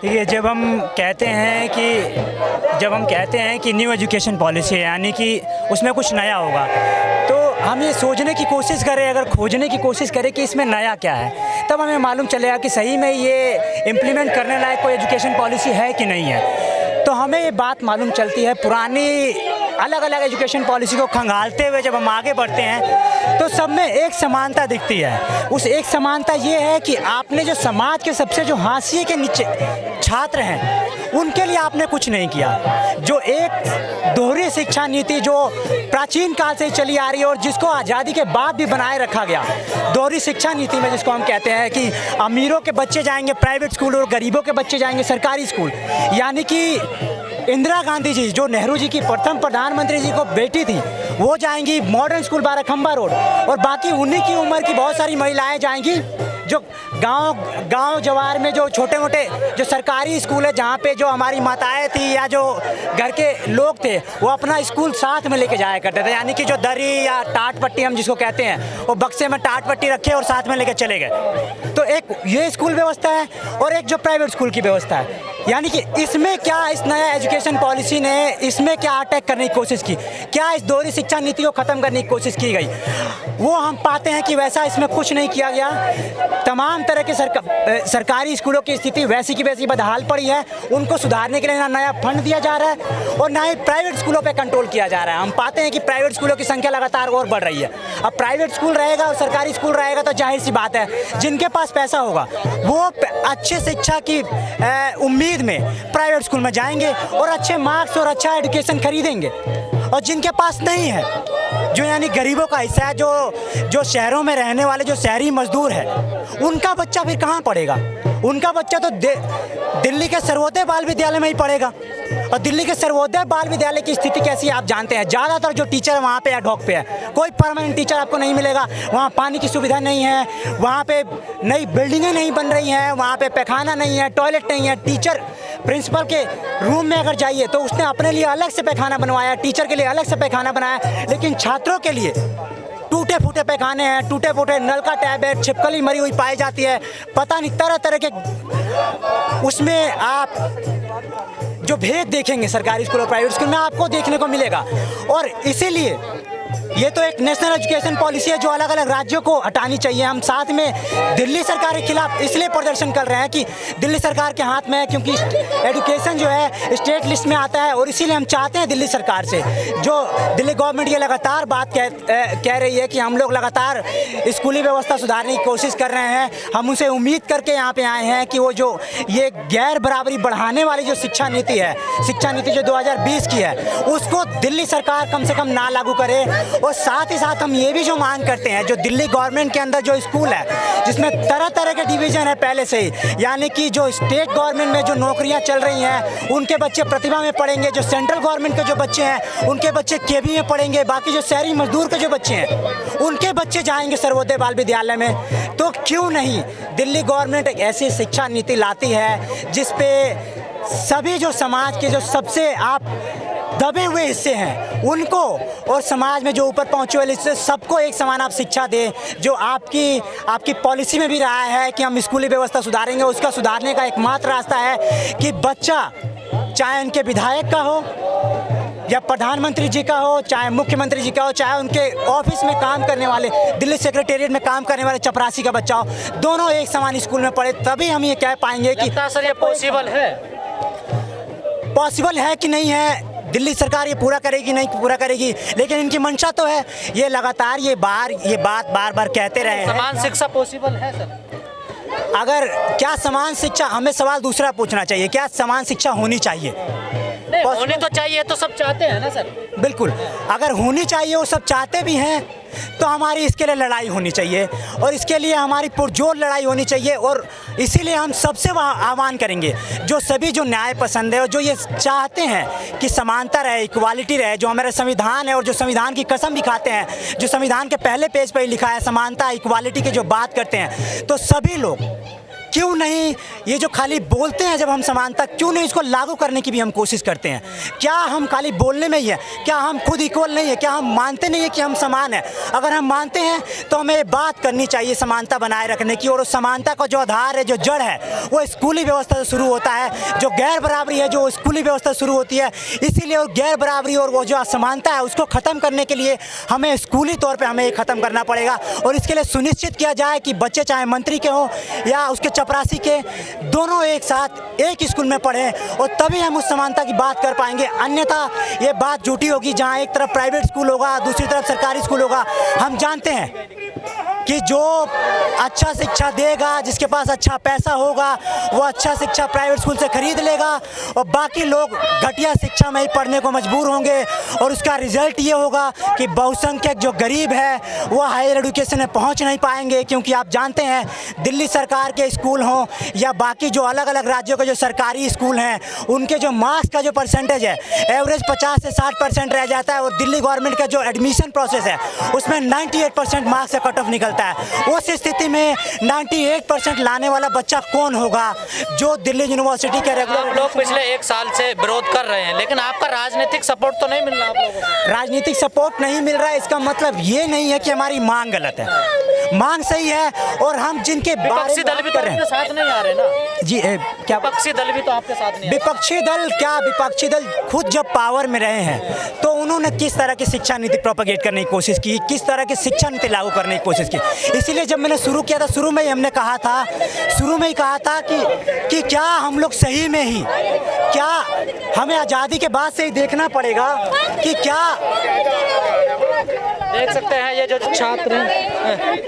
देखिए, जब हम कहते हैं कि न्यू एजुकेशन पॉलिसी है, यानी कि उसमें कुछ नया होगा, तो हम ये सोचने की कोशिश करें, अगर खोजने की कोशिश करें कि इसमें नया क्या है, तब हमें मालूम चलेगा कि सही में ये इम्प्लीमेंट करने लायक कोई एजुकेशन पॉलिसी है कि नहीं है। तो हमें ये बात मालूम चलती है, पुरानी अलग अलग एजुकेशन पॉलिसी को खंगालते हुए जब हम आगे बढ़ते हैं तो सब में एक समानता दिखती है। उस एक समानता ये है कि आपने जो समाज के सबसे जो हाशिए के नीचे छात्र हैं उनके लिए आपने कुछ नहीं किया। जो एक दोहरी शिक्षा नीति जो प्राचीन काल से चली आ रही है और जिसको आज़ादी के बाद भी बनाए रखा गया, दोहरी शिक्षा नीति में जिसको हम कहते हैं कि अमीरों के बच्चे जाएंगे प्राइवेट स्कूल और गरीबों के बच्चे जाएंगे सरकारी स्कूल, यानी कि इंदिरा गांधी जी जो नेहरू जी की प्रथम प्रधानमंत्री जी को बेटी थी वो जाएंगी मॉडर्न स्कूल बाराखंबा रोड, और बाकी उन्हीं की उम्र की बहुत सारी महिलाएं जाएंगी जो गांव जवार में जो छोटे मोटे जो सरकारी स्कूल है जहाँ पे जो हमारी माताएं थी या जो घर के लोग थे वो अपना स्कूल साथ में लेके जाया करते थे, यानी कि जो दरी या टाट पट्टी हम जिसको कहते हैं वो बक्से में टाट पट्टी रखे और साथ में लेके चले गए। तो एक ये स्कूल व्यवस्था है और एक जो प्राइवेट स्कूल की व्यवस्था है, यानी कि इसमें क्या इस नया एजुकेशन पॉलिसी ने इसमें क्या अटैक करने की कोशिश की, क्या इस दोहरी शिक्षा नीति को ख़त्म करने की कोशिश की गई, वो हम पाते हैं कि वैसा इसमें कुछ नहीं किया गया। तमाम तरह के सरकारी स्कूलों की स्थिति वैसी की वैसी बदहाल पड़ी है, उनको सुधारने के लिए ना नया फंड दिया जा रहा है और ना ही प्राइवेट स्कूलों पे कंट्रोल किया जा रहा है। हम पाते हैं कि प्राइवेट स्कूलों की संख्या लगातार और बढ़ रही है। अब प्राइवेट स्कूल रहेगा और सरकारी स्कूल रहेगा तो जाहिर सी बात है जिनके पास पैसा होगा वो अच्छे शिक्षा की उम्मीद में प्राइवेट स्कूल में जाएंगे और अच्छे मार्क्स और अच्छा एजुकेशन खरीदेंगे, और जिनके पास नहीं है जो यानी गरीबों का हिस्सा है, जो शहरों में रहने वाले जो शहरी मजदूर है, उनका बच्चा फिर कहाँ पढ़ेगा? उनका बच्चा तो दिल्ली के सर्वोदय बाल विद्यालय में ही पढ़ेगा, और दिल्ली के सर्वोदय बाल विद्यालय की स्थिति कैसी है आप जानते हैं। ज़्यादातर जो टीचर वहाँ पे एड हॉक पे है, कोई परमानेंट टीचर आपको नहीं मिलेगा। वहाँ पानी की सुविधा नहीं है, वहाँ पे नई बिल्डिंगें नहीं बन रही हैं, वहाँ पे पैखाना नहीं है, टॉयलेट नहीं है। टीचर प्रिंसिपल के रूम में अगर जाइए तो उसने अपने लिए अलग से पैखाना बनवाया, टीचर के लिए अलग से पैखाना बनाया, लेकिन छात्रों के लिए टूटे फूटे पैखाने हैं, टूटे फूटे नल का टैब है, छिपकली मरी हुई पाई जाती है, पता नहीं तरह तरह के। उसमें आप जो भेद देखेंगे सरकारी स्कूल और प्राइवेट स्कूल में आपको देखने को मिलेगा, और इसीलिए ये तो एक नेशनल एजुकेशन पॉलिसी है जो अलग अलग राज्यों को हटानी चाहिए। हम साथ में दिल्ली सरकार के खिलाफ इसलिए प्रदर्शन कर रहे हैं कि दिल्ली सरकार के हाथ में है, क्योंकि एजुकेशन जो है स्टेट लिस्ट में आता है, और इसीलिए हम चाहते हैं दिल्ली सरकार से, जो दिल्ली गवर्नमेंट ये लगातार बात कह रही है कि हम लोग लगातार स्कूली व्यवस्था सुधारने की कोशिश कर रहे हैं। हम उनसे उम्मीद करके यहाँ पे आए हैं कि वो जो ये गैर बराबरी बढ़ाने वाली जो शिक्षा नीति है, शिक्षा नीति जो 2020 की है, उसको दिल्ली सरकार कम से कम ना लागू करे। और साथ ही साथ हम ये भी जो मांग करते हैं, जो दिल्ली गवर्नमेंट के अंदर जो स्कूल है जिसमें तरह तरह के डिवीज़न है पहले से ही, यानी कि जो स्टेट गवर्नमेंट में जो नौकरियां चल रही हैं उनके बच्चे प्रतिभा में पढ़ेंगे, जो सेंट्रल गवर्नमेंट के जो बच्चे हैं उनके बच्चे केवी में पढ़ेंगे, बाकी जो शहरी मजदूर के जो बच्चे हैं उनके बच्चे जाएंगे सर्वोदय बाल विद्यालय में। तो क्यों नहीं दिल्ली गवर्नमेंट एक ऐसी शिक्षा नीति लाती है जिसपे सभी जो समाज के जो सबसे आप दबे हुए हिस्से हैं उनको और समाज में जो ऊपर पहुंचे वाले हिस्से सबको एक समान आप शिक्षा दें, जो आपकी पॉलिसी में भी रहा है कि हम स्कूली व्यवस्था सुधारेंगे। उसका सुधारने का एकमात्र रास्ता है कि बच्चा चाहे उनके विधायक का हो या प्रधानमंत्री जी का हो, चाहे मुख्यमंत्री जी का हो, चाहे उनके ऑफिस में काम करने वाले, दिल्ली सेक्रेटेरिएट में काम करने वाले चपरासी का बच्चा हो, दोनों एक समान स्कूल में पढ़े, तभी हम ये कह पाएंगे कि सर ये पॉसिबल है कि नहीं है। दिल्ली सरकार ये पूरा करेगी नहीं पूरा करेगी, लेकिन इनकी मंशा तो है। ये लगातार ये बात बार कहते रहे हैं। समान शिक्षा पॉसिबल है सर? अगर क्या समान शिक्षा, हमें सवाल दूसरा पूछना चाहिए, क्या समान शिक्षा होनी चाहिए? होनी तो चाहिए, तो सब चाहते हैं ना सर? बिल्कुल, अगर होनी चाहिए, वो सब चाहते भी हैं, तो हमारी इसके लिए लड़ाई होनी चाहिए और इसके लिए हमारी पुरजोर लड़ाई होनी चाहिए। और इसीलिए हम सबसे आह्वान करेंगे जो सभी जो न्याय पसंद है और जो ये चाहते हैं कि समानता रहे, इक्वालिटी रहे, जो हमारा संविधान है और जो संविधान की कसम भी खाते हैं, जो संविधान के पहले पेज पर ही लिखा है समानता इक्वालिटी की जो बात करते हैं, तो सभी लोग क्यों नहीं ये जो खाली बोलते हैं जब हम समानता, क्यों नहीं इसको लागू करने की भी हम कोशिश करते हैं? क्या हम खाली बोलने में ही है? क्या हम खुद इक्वल नहीं है? क्या हम मानते नहीं है कि हम समान हैं? अगर हम मानते हैं तो हमें ये बात करनी चाहिए समानता बनाए रखने की, और उस समानता का जो आधार है, जो जड़ है, वो स्कूली व्यवस्था से शुरू होता है। जो गैर बराबरी है जो स्कूली व्यवस्था से शुरू होती है, इसीलिए वो गैर बराबरी और वो जो असमानता है उसको ख़त्म करने के लिए हमें स्कूली तौर पे हमें ख़त्म करना पड़ेगा। और इसके लिए सुनिश्चित किया जाए कि बच्चे चाहे मंत्री के हों या उसके चपरासी के, दोनों एक साथ एक स्कूल में पढ़ें, और तभी हम उस समानता की बात कर पाएंगे। अन्यथा ये बात झूठी होगी, जहाँ एक तरफ प्राइवेट स्कूल होगा, दूसरी तरफ सरकारी स्कूल होगा। हम जानते हैं कि जो अच्छा शिक्षा देगा, जिसके पास अच्छा पैसा होगा, वो अच्छा शिक्षा प्राइवेट स्कूल से खरीद लेगा, और बाकी लोग घटिया शिक्षा में ही पढ़ने को मजबूर होंगे। और उसका रिजल्ट ये होगा कि बहुसंख्यक जो गरीब है वो हायर एजुकेशन में पहुंच नहीं पाएंगे। क्योंकि आप जानते हैं दिल्ली सरकार के स्कूल हों या बाकी जो अलग अलग राज्यों के जो सरकारी स्कूल हैं, उनके जो मार्क्स का जो परसेंटेज है, एवरेज 50 से 60% रह जाता है। और दिल्ली गवर्नमेंट का जो एडमिशन प्रोसेस है उसमें 98% मार्क्स से कट ऑफ निकलता है। उस स्थिति में 98% लाने वाला बच्चा कौन होगा जो दिल्ली यूनिवर्सिटी के रेगुलर? आप लोग पिछले 1 साल से विरोध कर रहे हैं, लेकिन आपका राजनीतिक सपोर्ट तो नहीं मिल रहा आप लोगों को। राजनीतिक सपोर्ट नहीं मिल रहा है, इसका मतलब ये नहीं है कि हमारी मांग गलत है। मांग सही है, और हम जिनके विपक्षी दल भी तो आपके साथ नहीं आ रहे ना जी। क्या विपक्षी दल भी तो आपके साथ नहीं? विपक्षी दल क्या, विपक्षी दल खुद जब पावर में रहे हैं तो उन्होंने किस तरह की शिक्षा नीति प्रोपेगेट करने की कोशिश की, किस तरह की शिक्षा नीति लागू करने की कोशिश की। इसीलिए जब मैंने शुरू किया था, शुरू में ही हमने कहा था, कि क्या हम लोग सही में ही, क्या हमें आज़ादी के बाद से ही देखना पड़ेगा कि क्या। देख सकते हैं ये जो छात्र हैं,